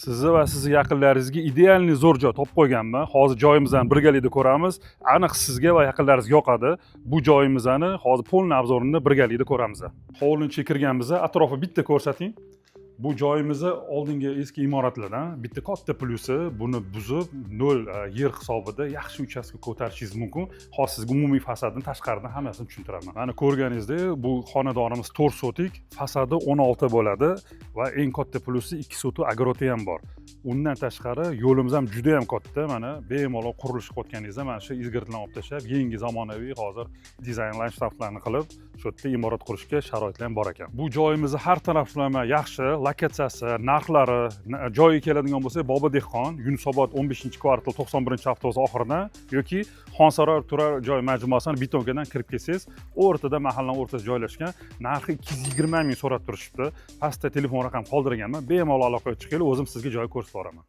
Sizni va sizni yaqinlaringizga idealniy zo'r joy topib qo'yganman. Hozir joyimizni birgalikda ko'ramiz. Aniq sizga va yaqinlaringizga yoqadi. Bu joyimizni hozir polni obzorini birgalikda ko'ramiz. Hovlining ichiga kirganmiz. Atrofi bitta ko'rsating. Bu joyimiz oldingi eski imoratlardan bitta katta plyusi, buni buzib, nol yer hisobida yaxshi uchastka ko'tarishingiz mumkin. Hozir sizga umumiy fasadini, tashqaridan hammasini tushuntiraman. Mana ko'rganingizdek, bu xonadonimiz 4 sotik, fasadi 16 bo'ladi va eng katta plyusi 2 sotik agroti ham bor. Undan tashqari yo'limiz ham juda ham katta. Mana bemalol qurilish qilayotganingizda mana shu izgirtlarni olib tashlab, yangi zamonaviy hozir dizayn landshaftlarni qilib, shu yerda imorat qurishga sharoitlar ham bor ekan. Bu joyimizni har taraflama yaxshi, lokatsiyasi, narxlari, joyiga keladigan bo'lsak, Bobo dehqon, Yunusobod 15-kvartal 91-avtobus oxiridan yoki Xonsaroy turar joy majmuasining betonkadan kirib kelsangiz, o'rtada mahallaning o'rtasida joylashgan, narxi 220 ming so'rab turishibdi. Pastda telefon raqam qoldirganman, bemalol aloqaga chiqinglar, o'zim sizga joy ko'rsatib boraman.